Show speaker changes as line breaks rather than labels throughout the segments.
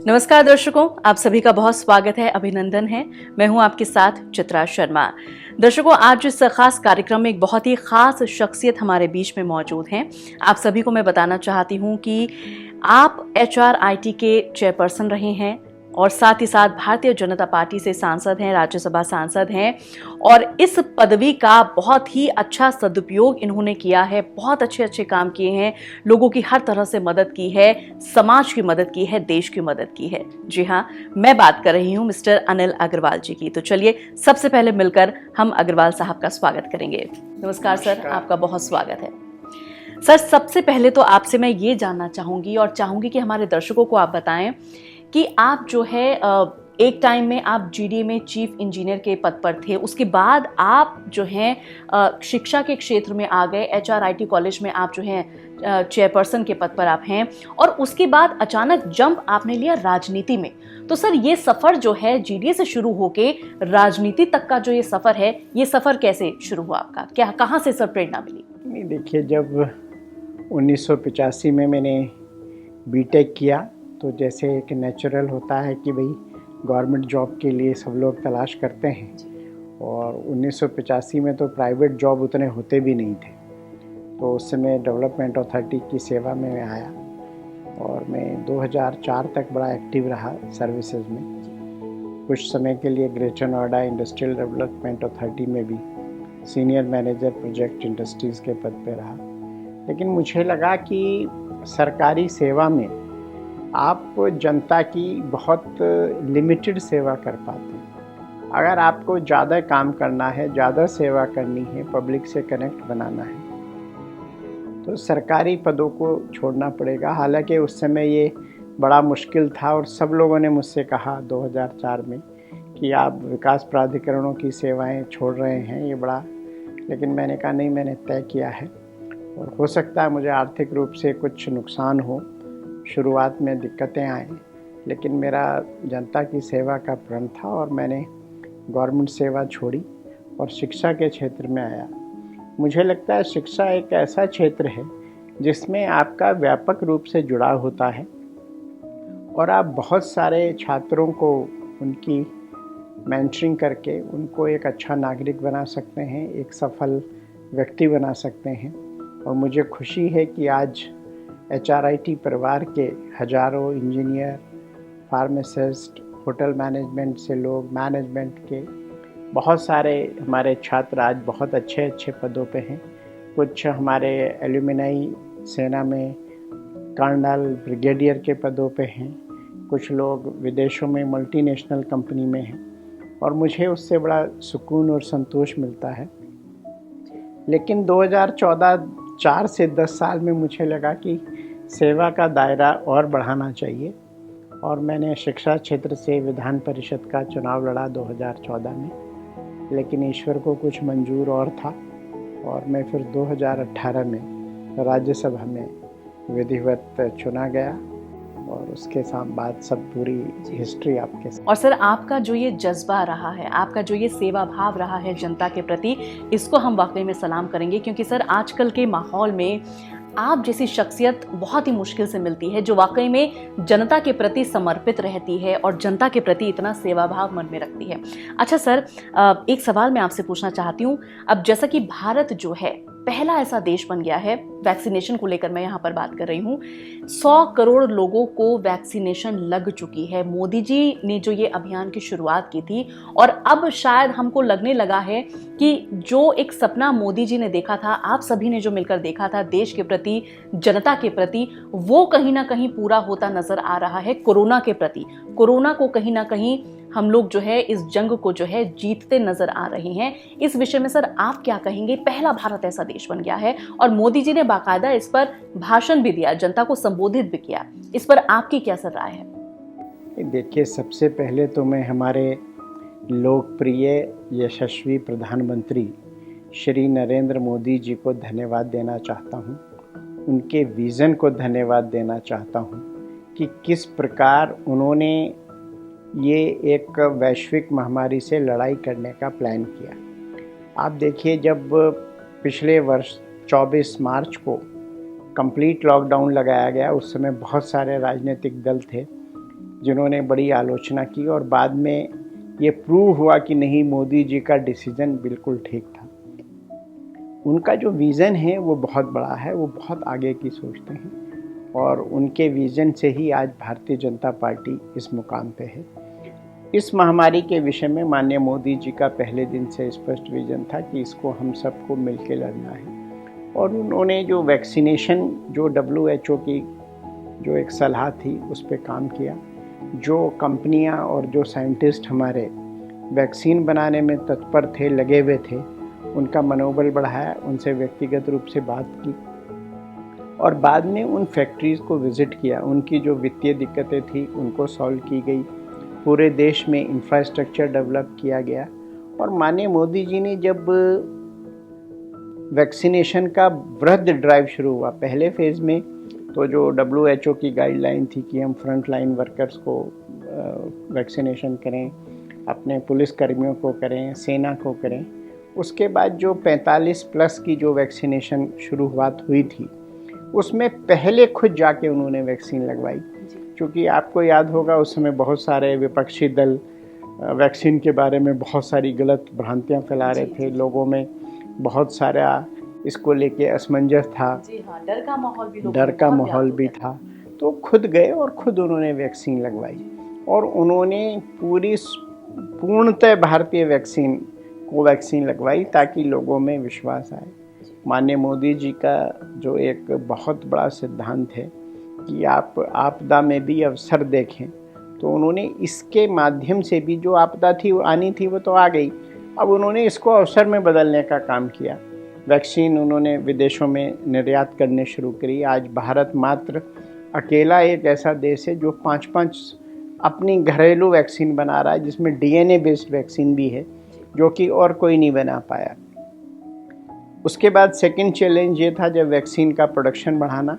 नमस्कार दर्शकों, आप सभी का बहुत स्वागत है, अभिनंदन है। मैं हूं आपके साथ चित्रा शर्मा। दर्शकों, आज इस खास कार्यक्रम में एक बहुत ही खास शख्सियत हमारे बीच में मौजूद हैं। आप सभी को मैं बताना चाहती हूं कि आप HRIT के चेयरपर्सन रहे हैं और साथ ही साथ भारतीय जनता पार्टी से सांसद हैं, राज्यसभा सांसद हैं और इस पदवी का बहुत ही अच्छा सदुपयोग इन्होंने किया है। बहुत अच्छे अच्छे काम किए हैं, लोगों की हर तरह से मदद की है, समाज की मदद की है, देश की मदद की है। जी हाँ, मैं बात कर रही हूँ मिस्टर अनिल अग्रवाल जी की। तो चलिए सबसे पहले मिलकर हम अग्रवाल साहब का स्वागत करेंगे। नमस्कार सर, आपका बहुत स्वागत है। सर, सबसे पहले तो आपसे मैं ये जानना चाहूंगी और चाहूंगी कि हमारे दर्शकों को आप बताएं कि आप जो है एक टाइम में आप GDA में चीफ इंजीनियर के पद पर थे, उसके बाद आप जो हैं शिक्षा के क्षेत्र में आ गए, HRIT कॉलेज में आप जो हैं चेयरपर्सन के पद पर आप हैं और उसके बाद अचानक जंप आपने लिया राजनीति में। तो सर, ये सफर जो है GDA से शुरू होके राजनीति तक का जो ये सफर है, ये सफर कैसे शुरू हुआ आपका? क्या कहाँ से सर प्रेरणा मिली?
नहीं, देखिए, जब 1985 में मैंने बीटेक किया तो जैसे एक नेचुरल होता है कि भाई गवर्नमेंट जॉब के लिए सब लोग तलाश करते हैं और 1985 में तो प्राइवेट जॉब उतने होते भी नहीं थे। तो उस समय डेवलपमेंट अथॉरिटी की सेवा में मैं आया और मैं 2004 तक बड़ा एक्टिव रहा सर्विसेज में। कुछ समय के लिए greater Noida industrial development authority में भी सीनियर मैनेजर प्रोजेक्ट इंडस्ट्रीज़ के पद पे रहा। लेकिन मुझे लगा कि सरकारी सेवा में आप जनता की बहुत लिमिटेड सेवा कर पाते हैं। अगर आपको ज़्यादा काम करना है, ज़्यादा सेवा करनी है, पब्लिक से कनेक्ट बनाना है, तो सरकारी पदों को छोड़ना पड़ेगा। हालांकि उस समय ये बड़ा मुश्किल था और सब लोगों ने मुझसे कहा 2004 में कि आप विकास प्राधिकरणों की सेवाएं छोड़ रहे हैं, ये बड़ा। लेकिन मैंने कहा नहीं, मैंने तय किया है और हो सकता है मुझे आर्थिक रूप से कुछ नुकसान हो, शुरुआत में दिक्कतें आए, लेकिन मेरा जनता की सेवा का प्रण था और मैंने गवर्नमेंट सेवा छोड़ी और शिक्षा के क्षेत्र में आया। मुझे लगता है शिक्षा एक ऐसा क्षेत्र है जिसमें आपका व्यापक रूप से जुड़ाव होता है और आप बहुत सारे छात्रों को उनकी मेंटरिंग करके उनको एक अच्छा नागरिक बना सकते हैं, एक सफल व्यक्ति बना सकते हैं। और मुझे खुशी है कि आज HRIT परिवार के हजारों इंजीनियर, फार्मासिस्ट, होटल मैनेजमेंट से लोग, मैनेजमेंट के बहुत सारे हमारे छात्र आज बहुत अच्छे अच्छे पदों पे हैं। कुछ हमारे एल्यूमिनाई सेना में कर्नल, ब्रिगेडियर के पदों पे हैं, कुछ लोग विदेशों में मल्टीनेशनल कंपनी में हैं और मुझे उससे बड़ा सुकून और संतोष मिलता है। लेकिन 2014 4 से 10 साल में मुझे लगा कि सेवा का दायरा और बढ़ाना चाहिए और मैंने शिक्षा क्षेत्र से विधान परिषद का चुनाव लड़ा 2014 में। लेकिन ईश्वर को कुछ मंजूर और था और मैं फिर 2018 में राज्यसभा में विधिवत चुना गया और उसके बाद सब पूरी हिस्ट्री आपके साथ।
और सर, आपका जो ये जज्बा रहा है, आपका जो ये सेवा भाव रहा है जनता के प्रति, इसको हम वाकई में सलाम करेंगे। क्योंकि सर, आजकल के माहौल में आप जैसी शख्सियत बहुत ही मुश्किल से मिलती है जो वाकई में जनता के प्रति समर्पित रहती है और जनता के प्रति इतना सेवा भाव मन में रखती है। अच्छा सर, एक सवाल मैं आपसे पूछना चाहती हूँ। अब जैसा कि भारत जो है पहला ऐसा देश बन गया है, वैक्सीनेशन को लेकर मैं यहाँ पर बात कर रही हूँ, 100 करोड़ लोगों को वैक्सीनेशन लग चुकी है। मोदी जी ने जो ये अभियान की शुरुआत की थी और अब शायद हमको लगने लगा है कि जो एक सपना मोदी जी ने देखा था, आप सभी ने जो मिलकर देखा था देश के प्रति, जनता के प्रति, वो कहीं ना कहीं पूरा होता नजर आ रहा है। कोरोना के प्रति, कोरोना को कहीं ना कहीं हम लोग जो है इस जंग को जो है जीतते नजर आ रहे हैं। इस विषय में सर आप क्या कहेंगे? पहला भारत ऐसा देश बन गया है और मोदी जी ने बाकायदा इस पर भाषण भी दिया, जनता को संबोधित भी किया। इस पर आपकी क्या सर राय है?
देखिए, सबसे पहले तो मैं हमारे लोकप्रिय यशस्वी प्रधानमंत्री श्री नरेंद्र मोदी जी को धन्यवाद देना चाहता हूँ। उनके विज़न को धन्यवाद देना चाहता हूँ कि किस प्रकार उन्होंने ये एक वैश्विक महामारी से लड़ाई करने का प्लान किया। आप देखिए, जब पिछले वर्ष 24 मार्च को कंप्लीट लॉकडाउन लगाया गया, उस समय बहुत सारे राजनीतिक दल थे जिन्होंने बड़ी आलोचना की, और बाद में ये प्रूव हुआ कि नहीं, मोदी जी का डिसीजन बिल्कुल ठीक था। उनका जो विज़न है वो बहुत बड़ा है, वो बहुत आगे की सोचते हैं, और उनके विज़न से ही आज भारतीय जनता पार्टी इस मुकाम पे है। इस महामारी के विषय में माननीय मोदी जी का पहले दिन से स्पष्ट विज़न था कि इसको हम सबको मिलकर लड़ना है, और उन्होंने जो वैक्सीनेशन, जो WHO की जो एक सलाह थी, उस पर काम किया। जो कंपनियां और जो साइंटिस्ट हमारे वैक्सीन बनाने में तत्पर थे, लगे हुए थे, उनका मनोबल बढ़ाया, उनसे व्यक्तिगत रूप से बात की, और बाद में उन फैक्ट्रीज़ को विज़िट किया। उनकी जो वित्तीय दिक्कतें थी उनको सॉल्व की गई, पूरे देश में इंफ्रास्ट्रक्चर डेवलप किया गया। और माननीय मोदी जी ने जब वैक्सीनेशन का वृहद ड्राइव शुरू हुआ, पहले फेज़ में तो जो WHO की गाइडलाइन थी कि हम फ्रंट लाइन वर्कर्स को वैक्सीनेशन करें, अपने पुलिस कर्मियों को करें, सेना को करें, उसके बाद जो 45 प्लस की जो वैक्सीनेशन शुरुआत हुई थी, उसमें पहले खुद जाके उन्होंने वैक्सीन लगवाई। क्योंकि आपको याद होगा उस समय बहुत सारे विपक्षी दल वैक्सीन के बारे में बहुत सारी गलत भ्रांतियां फैला रहे थे, लोगों में बहुत सारा इसको लेके असमंजस था,
जी हाँ,
डर का माहौल भी था। तो खुद गए और खुद उन्होंने वैक्सीन लगवाई, और उन्होंने पूर्णतः भारतीय कोवैक्सीन लगवाई ताकि लोगों में विश्वास आए। माननीय मोदी जी का जो एक बहुत बड़ा सिद्धांत है कि आप आपदा में भी अवसर देखें, तो उन्होंने इसके माध्यम से भी, जो आपदा थी वो आनी थी वो तो आ गई, अब उन्होंने इसको अवसर में बदलने का काम किया। वैक्सीन उन्होंने विदेशों में निर्यात करने शुरू करी। आज भारत मात्र अकेला एक ऐसा देश है जो 5-5 अपनी घरेलू वैक्सीन बना रहा है, जिसमें DNA बेस्ड वैक्सीन भी है, जो कि और कोई नहीं बना पाया। उसके बाद सेकंड चैलेंज ये था जब वैक्सीन का प्रोडक्शन बढ़ाना,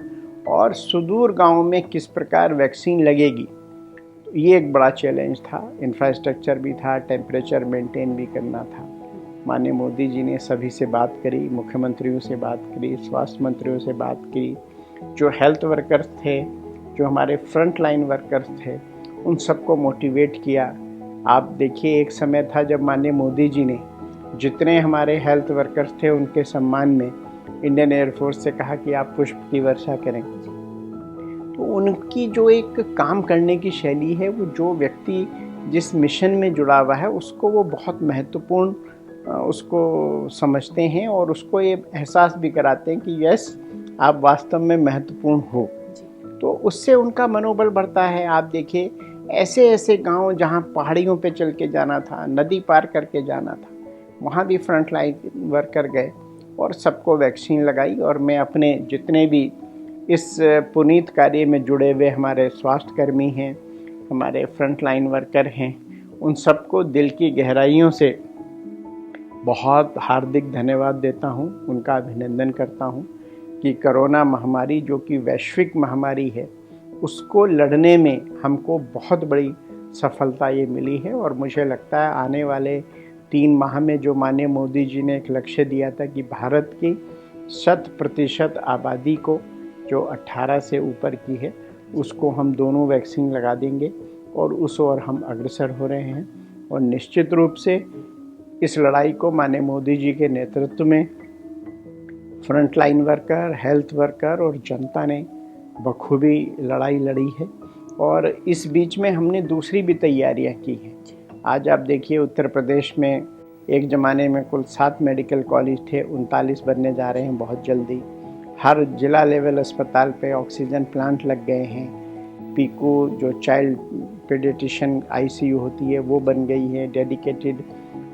और सुदूर गाँव में किस प्रकार वैक्सीन लगेगी, ये एक बड़ा चैलेंज था। इंफ्रास्ट्रक्चर भी था, टेम्परेचर मेंटेन भी करना था। माननीय मोदी जी ने सभी से बात करी, मुख्यमंत्रियों से बात करी, स्वास्थ्य मंत्रियों से बात की, जो हेल्थ वर्कर्स थे, जो हमारे फ्रंट लाइन वर्कर्स थे, उन सबको मोटिवेट किया। आप देखिए, एक समय था जब माननीय मोदी जी ने जितने हमारे हेल्थ वर्कर्स थे उनके सम्मान में इंडियन एयरफोर्स से कहा कि आप पुष्प की वर्षा करें। तो उनकी जो एक काम करने की शैली है, वो जो व्यक्ति जिस मिशन में जुड़ा हुआ है उसको वो बहुत महत्वपूर्ण उसको समझते हैं, और उसको ये एहसास भी कराते हैं कि यस, आप वास्तव में महत्वपूर्ण हो। तो उससे उनका मनोबल बढ़ता है। आप देखिए, ऐसे ऐसे गांव जहां पहाड़ियों पे चल के जाना था, नदी पार करके जाना था, वहां भी फ्रंट लाइन वर्कर गए और सबको वैक्सीन लगाई। और मैं अपने जितने भी इस पुनीत कार्य में जुड़े हुए हमारे स्वास्थ्यकर्मी हैं, हमारे फ्रंट लाइन वर्कर हैं, उन सबको दिल की गहराइयों से बहुत हार्दिक धन्यवाद देता हूं, उनका अभिनंदन करता हूं कि कोरोना महामारी, जो कि वैश्विक महामारी है, उसको लड़ने में हमको बहुत बड़ी सफलता ये मिली है। और मुझे लगता है आने वाले 3 माह में जो माननीय मोदी जी ने एक लक्ष्य दिया था कि भारत की 100% आबादी को जो 18 से ऊपर की है, उसको हम दोनों वैक्सीन लगा देंगे, और उस ओर हम अग्रसर हो रहे हैं। और निश्चित रूप से इस लड़ाई को माननीय मोदी जी के नेतृत्व में front line worker, health worker और जनता ने बखूबी लड़ाई लड़ी है। और इस बीच में हमने दूसरी भी तैयारियां की हैं। आज आप देखिए, उत्तर प्रदेश में एक ज़माने में कुल 7 मेडिकल कॉलेज थे, 39 बनने जा रहे हैं बहुत जल्दी। हर जिला लेवल अस्पताल पे ऑक्सीजन प्लांट लग गए हैं। पीकू, जो चाइल्ड पीडियाट्रिशियन ICU होती है, वो बन गई है। डेडिकेटेड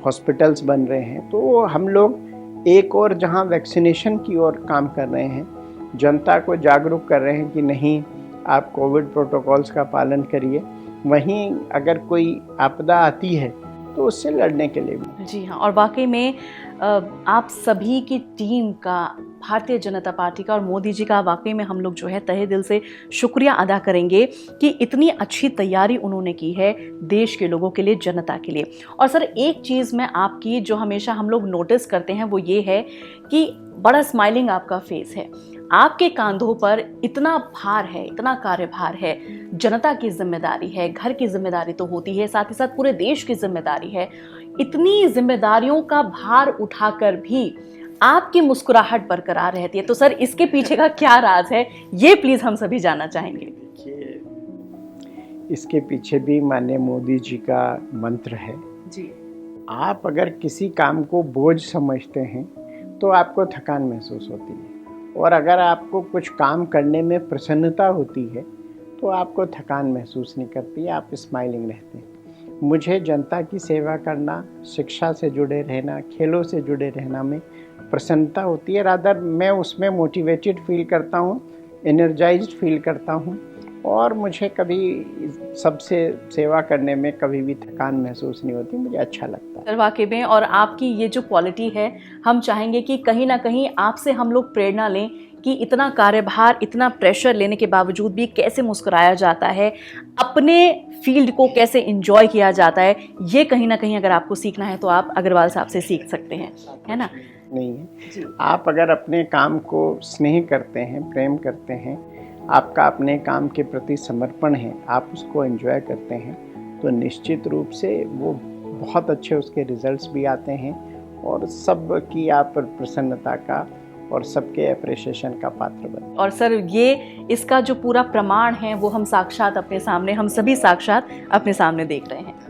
हॉस्पिटल्स बन रहे हैं। तो हम लोग एक और जहां वैक्सीनेशन की ओर काम कर रहे हैं, जनता को जागरूक कर रहे हैं कि नहीं, आप कोविड प्रोटोकॉल्स का पालन करिए, वहीं अगर कोई आपदा आती है तो उससे लड़ने के लिए भी।
जी हाँ, और वाकई में आप सभी की टीम का, भारतीय जनता पार्टी का और मोदी जी का वाकई में हम लोग जो है तहे दिल से शुक्रिया अदा करेंगे कि इतनी अच्छी तैयारी उन्होंने की है देश के लोगों के लिए, जनता के लिए। और सर एक चीज़ मैं आपकी जो हमेशा हम लोग नोटिस करते हैं वो ये है कि बड़ा स्माइलिंग आपका फेस है, आपके कांधों पर इतना भार है, इतना कार्यभार है, जनता की जिम्मेदारी है, घर की जिम्मेदारी तो होती है, साथ ही साथ पूरे देश की जिम्मेदारी है। इतनी जिम्मेदारियों का भार उठाकर भी आपकी मुस्कुराहट बरकरार रहती है, तो सर इसके पीछे का क्या राज है, ये प्लीज हम सभी जानना चाहेंगे।
देखिए, इसके पीछे भी माननीय मोदी जी का मंत्र है
जी।
आप अगर किसी काम को बोझ समझते हैं तो आपको थकान महसूस होती है, और अगर आपको कुछ काम करने में प्रसन्नता होती है तो आपको थकान महसूस नहीं करती, आप स्माइलिंग रहते हैं। मुझे जनता की सेवा करना, शिक्षा से जुड़े रहना, खेलों से जुड़े रहना में प्रसन्नता होती है। रादर मैं उसमें मोटिवेटेड फील करता हूँ, एनर्जाइज्ड फील करता हूँ, और मुझे कभी सबसे सेवा करने में कभी भी थकान महसूस नहीं होती, मुझे अच्छा लगता है।
सर वाकई में, और आपकी ये जो क्वालिटी है, हम चाहेंगे कि कहीं ना कहीं आपसे हम लोग प्रेरणा लें कि इतना कार्यभार, इतना प्रेशर लेने के बावजूद भी कैसे मुस्कुराया जाता है, अपने फील्ड को कैसे एंजॉय किया जाता है, ये कहीं ना कहीं अगर आपको सीखना है तो आप अग्रवाल साहब से सीख सकते हैं, है ना?
नहीं है, आप अगर अपने काम को स्नेह करते हैं, प्रेम करते हैं, आपका अपने काम के प्रति समर्पण है, आप उसको एंजॉय करते हैं, तो निश्चित रूप से वो बहुत अच्छे उसके रिजल्ट्स भी आते हैं, और सब की आप प्रसन्नता का और सबके अप्रिसिएशन का पात्र बनते हैं।
और सर ये इसका जो पूरा प्रमाण है वो हम साक्षात अपने सामने, हम सभी साक्षात अपने सामने देख रहे हैं।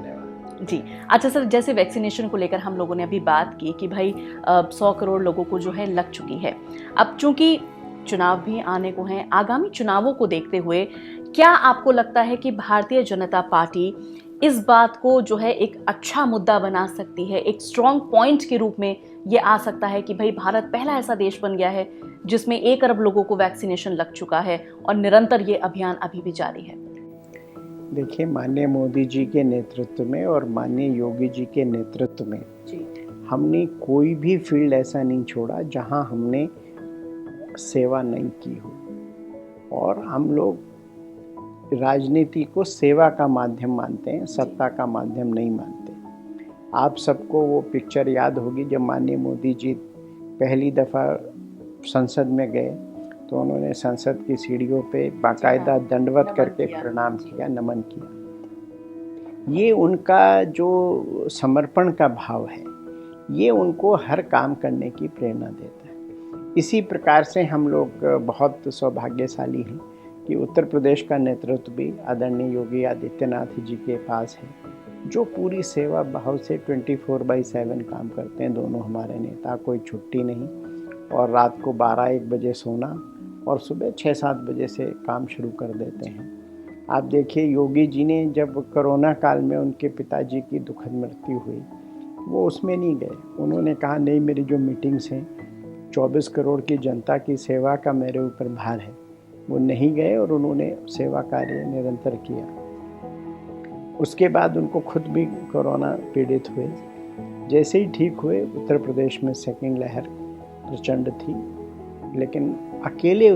जी। अच्छा सर, जैसे वैक्सीनेशन को लेकर हम लोगों ने अभी बात की कि भाई 100 करोड़ लोगों को जो है लग चुकी है। अब चूंकि चुनाव भी आने को हैं, आगामी चुनावों को देखते हुए क्या आपको लगता है कि भारतीय जनता पार्टी इस बात को जो है एक अच्छा मुद्दा बना सकती है, एक स्ट्रॉन्ग पॉइंट के रूप में ये आ सकता है कि भाई भारत पहला ऐसा देश बन गया है जिसमें 1 अरब लोगों को वैक्सीनेशन लग चुका है और निरंतर ये अभियान अभी भी जारी है?
देखिए, माननीय मोदी जी के नेतृत्व में और माननीय योगी जी के नेतृत्व में
जी।
हमने कोई भी फील्ड ऐसा नहीं छोड़ा जहां हमने सेवा नहीं की हो, और हम लोग राजनीति को सेवा का माध्यम मानते हैं, सत्ता का माध्यम नहीं मानते। आप सबको वो पिक्चर याद होगी जब माननीय मोदी जी पहली दफ़ा संसद में गए तो उन्होंने संसद की सीढ़ियों पे बाकायदा दंडवत करके प्रणाम किया, नमन किया। ये उनका जो समर्पण का भाव है, ये उनको हर काम करने की प्रेरणा देता है। इसी प्रकार से हम लोग बहुत सौभाग्यशाली हैं कि उत्तर प्रदेश का नेतृत्व भी आदरणीय योगी आदित्यनाथ जी के पास है, जो पूरी सेवा भाव से 24/7 काम करते हैं। दोनों हमारे नेता, कोई छुट्टी नहीं, और रात को 12-1 बजे सोना और सुबह 6-7 बजे से काम शुरू कर देते हैं। आप देखिए, योगी जी ने जब कोरोना काल में उनके पिताजी की दुखद मृत्यु हुई, वो उसमें नहीं गए। उन्होंने कहा नहीं, मेरी जो मीटिंग्स हैं, 24 करोड़ की जनता की सेवा का मेरे ऊपर भार है, वो नहीं गए और उन्होंने सेवा कार्य निरंतर किया। उसके बाद उनको खुद भी कोरोना पीड़ित हुए। जैसे ही ठीक हुए, उत्तर प्रदेश में सेकंड लहर प्रचंड थी, लेकिन अकेले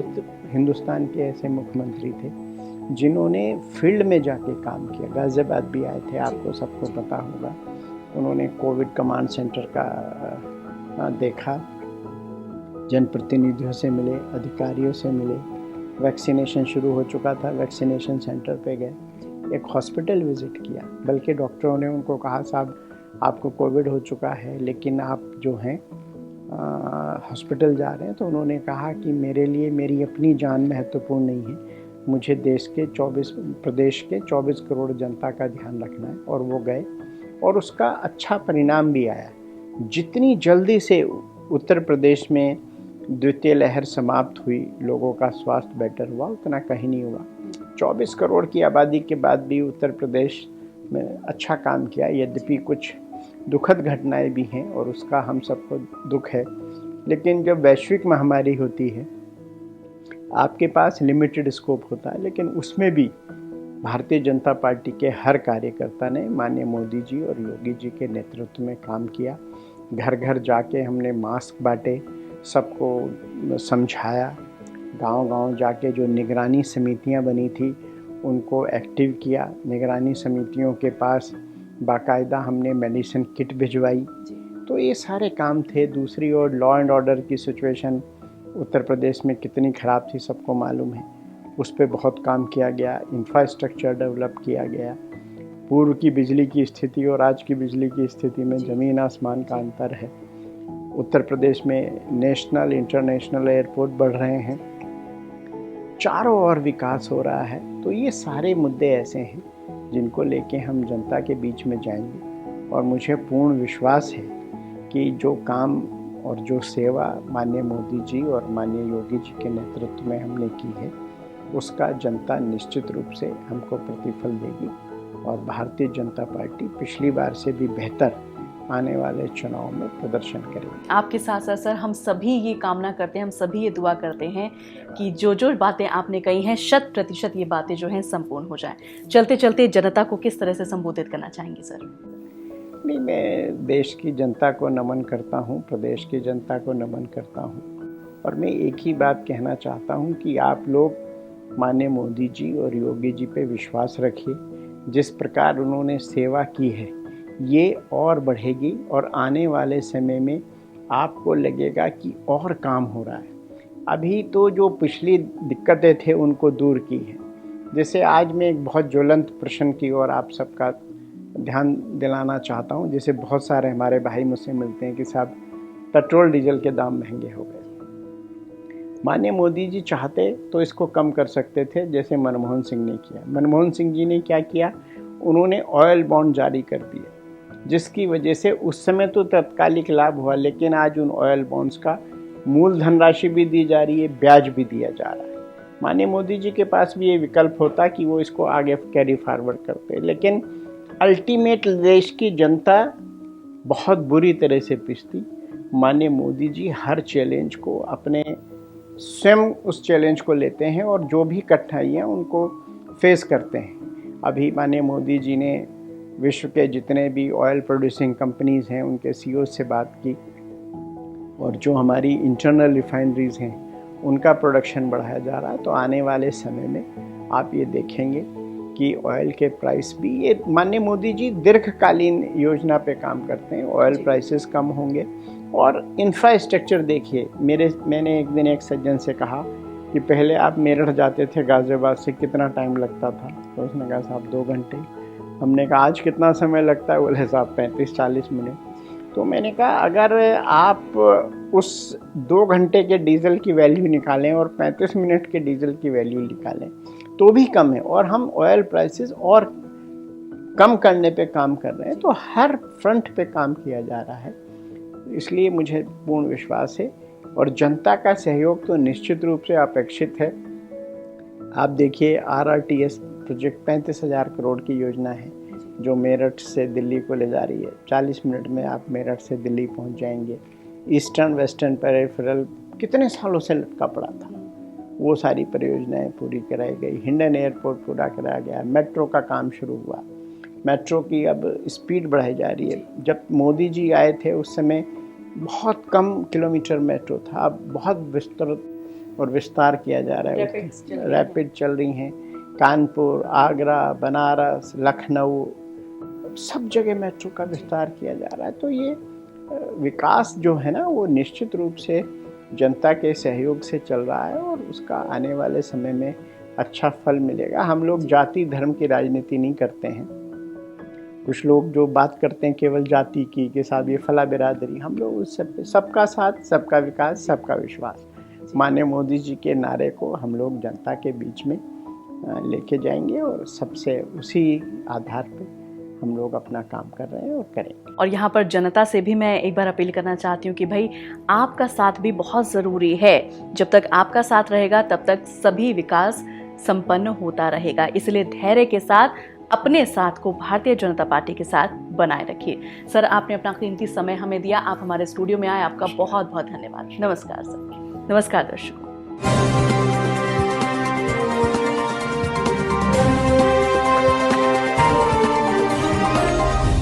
हिंदुस्तान के ऐसे मुख्यमंत्री थे जिन्होंने फील्ड में जाके काम किया। गाजियाबाद भी आए थे, आपको सबको पता होगा। उन्होंने कोविड कमांड सेंटर का देखा, जनप्रतिनिधियों से मिले, अधिकारियों से मिले। वैक्सीनेशन शुरू हो चुका था, वैक्सीनेशन सेंटर पे गए, एक हॉस्पिटल विज़िट किया। बल्कि डॉक्टरों ने उनको कहा, साहब आपको कोविड हो चुका है लेकिन आप जो हैं हॉस्पिटल जा रहे हैं। तो उन्होंने कहा कि मेरे लिए मेरी अपनी जान महत्वपूर्ण नहीं है, मुझे देश के 24 प्रदेश के 24 करोड़ जनता का ध्यान रखना है। और वो गए और उसका अच्छा परिणाम भी आया। जितनी जल्दी से उत्तर प्रदेश में द्वितीय लहर समाप्त हुई, लोगों का स्वास्थ्य बेटर हुआ, उतना कहीं नहीं हुआ। 24 करोड़ की आबादी के बाद भी उत्तर प्रदेश में अच्छा काम किया। यद्यपि कुछ दुखद घटनाएं भी हैं और उसका हम सबको दुख है, लेकिन जब वैश्विक महामारी होती है, आपके पास लिमिटेड स्कोप होता है, लेकिन उसमें भी भारतीय जनता पार्टी के हर कार्यकर्ता ने माननीय मोदी जी और योगी जी के नेतृत्व में काम किया। घर घर जाके हमने मास्क बांटे, सबको समझाया। गांव-गांव जाके जो निगरानी समितियां बनी थी उनको एक्टिव किया। निगरानी समितियों के पास बाकायदा हमने मेडिसिन किट भिजवाई। तो ये सारे काम थे। दूसरी ओर लॉ एंड ऑर्डर की सिचुएशन उत्तर प्रदेश में कितनी ख़राब थी सबको मालूम है। उस पर बहुत काम किया गया, इंफ्रास्ट्रक्चर डेवलप किया गया। पूर्व की बिजली की स्थिति और आज की बिजली की स्थिति में ज़मीन आसमान का अंतर है। उत्तर प्रदेश में नेशनल इंटरनेशनल एयरपोर्ट बढ़ रहे हैं, चारों ओर विकास हो रहा है। तो ये सारे मुद्दे ऐसे हैं जिनको लेके हम जनता के बीच में जाएंगे और मुझे पूर्ण विश्वास है कि जो काम और जो सेवा माननीय मोदी जी और माननीय योगी जी के नेतृत्व में हमने की है उसका जनता निश्चित रूप से हमको प्रतिफल देगी और भारतीय जनता पार्टी पिछली बार से भी बेहतर आने वाले चुनाव में प्रदर्शन करेगी।
आपके साथ साथ सर हम सभी ये कामना करते हैं, हम सभी ये दुआ करते हैं कि जो जो बातें आपने कही हैं 100% ये बातें जो हैं संपूर्ण हो जाएं। चलते चलते जनता को किस तरह से संबोधित करना चाहेंगे सर?
नहीं, मैं देश की जनता को नमन करता हूँ, प्रदेश की जनता को नमन करता हूँ और मैं एक ही बात कहना चाहता हूँ कि आप लोग माननीय मोदी जी और योगी जी पे विश्वास रखिए। जिस प्रकार उन्होंने सेवा की है ये और बढ़ेगी और आने वाले समय में आपको लगेगा कि और काम हो रहा है। अभी तो जो पिछली दिक्कतें थे उनको दूर की है। जैसे आज मैं एक बहुत ज्वलंत प्रश्न की ओर आप सबका ध्यान दिलाना चाहता हूँ। जैसे बहुत सारे हमारे भाई मुझसे मिलते हैं कि साहब पेट्रोल डीजल के दाम महंगे हो गए। माननीय मोदी जी चाहते तो इसको कम कर सकते थे, जैसे मनमोहन सिंह ने किया। मनमोहन सिंह जी ने क्या किया, उन्होंने ऑयल बॉन्ड जारी कर दिए, जिसकी वजह से उस समय तो तत्कालिक लाभ हुआ, लेकिन आज उन ऑयल बॉन्ड्स का मूल धनराशि भी दी जा रही है, ब्याज भी दिया जा रहा है। माननीय मोदी जी के पास भी ये विकल्प होता कि वो इसको आगे कैरी फॉरवर्ड करते, लेकिन अल्टीमेट देश की जनता बहुत बुरी तरह से पिसती। माननीय मोदी जी हर चैलेंज को अपने स्वयं उस चैलेंज को लेते हैं और जो भी कठिनाइयाँ उनको फेस करते हैं। अभी माननीय मोदी जी ने विश्व के जितने भी ऑयल प्रोड्यूसिंग कंपनीज़ हैं उनके सीईओ से बात की और जो हमारी इंटरनल रिफाइनरीज़ हैं उनका प्रोडक्शन बढ़ाया जा रहा है। तो आने वाले समय में आप ये देखेंगे कि ऑयल के प्राइस भी, ये माननीय मोदी जी दीर्घकालीन योजना पे काम करते हैं, ऑयल प्राइसेस कम होंगे। और इंफ्रास्ट्रक्चर देखिए, मैंने एक दिन एक सज्जन से कहा कि पहले आप मेरठ जाते थे गाज़ियाबाद से, कितना टाइम लगता था? तो उसने कहा साहब 2 घंटे। हमने कहा आज कितना समय लगता है? बोले साहब 35-40 मिनट। तो मैंने कहा अगर आप उस 2 घंटे के डीजल की वैल्यू निकालें और 35 मिनट के डीजल की वैल्यू निकालें तो भी कम है, और हम ऑयल प्राइसेस और कम करने पे काम कर रहे हैं। तो हर फ्रंट पे काम किया जा रहा है, इसलिए मुझे पूर्ण विश्वास है और जनता का सहयोग तो निश्चित रूप से अपेक्षित है। आप देखिए RRTS प्रोजेक्ट 35,000 करोड़ की योजना है जो मेरठ से दिल्ली को ले जा रही है। 40 मिनट में आप मेरठ से दिल्ली पहुंच जाएंगे। ईस्टर्न वेस्टर्न पेरिफेरल कितने सालों से लटका पड़ा था, वो सारी परियोजनाएं पूरी कराई गई। हिंडन एयरपोर्ट पूरा कराया गया। मेट्रो का काम शुरू हुआ, मेट्रो की अब स्पीड बढ़ाई जा रही है। जब मोदी जी आए थे उस समय बहुत कम किलोमीटर मेट्रो था, अब बहुत विस्तृत और विस्तार किया जा रहा है, रैपिड चल रही हैं। कानपुर, आगरा, बनारस, लखनऊ, सब जगह मेट्रो का विस्तार किया जा रहा है। तो ये विकास जो है ना वो निश्चित रूप से जनता के सहयोग से चल रहा है और उसका आने वाले समय में अच्छा फल मिलेगा। हम लोग जाति धर्म की राजनीति नहीं करते हैं। कुछ लोग जो बात करते हैं केवल जाति की कि साहब ये फला बिरादरी, हम लोग उस सबका साथ, सबका विकास, सबका विश्वास, माननीय मोदी जी के नारे को हम लोग जनता के बीच में लेके जाएंगे और सबसे उसी आधार पे हम लोग अपना काम कर रहे हैं और करेंगे।
और यहाँ पर जनता से भी मैं एक बार अपील करना चाहती हूँ कि भाई आपका साथ भी बहुत ज़रूरी है। जब तक आपका साथ रहेगा तब तक सभी विकास संपन्न होता रहेगा। इसलिए धैर्य के साथ अपने साथ को भारतीय जनता पार्टी के साथ बनाए रखिए। सर, आपने अपना कीमती समय हमें दिया, आप हमारे स्टूडियो में आए, आपका बहुत बहुत धन्यवाद। नमस्कार सर। नमस्कार दर्शकों।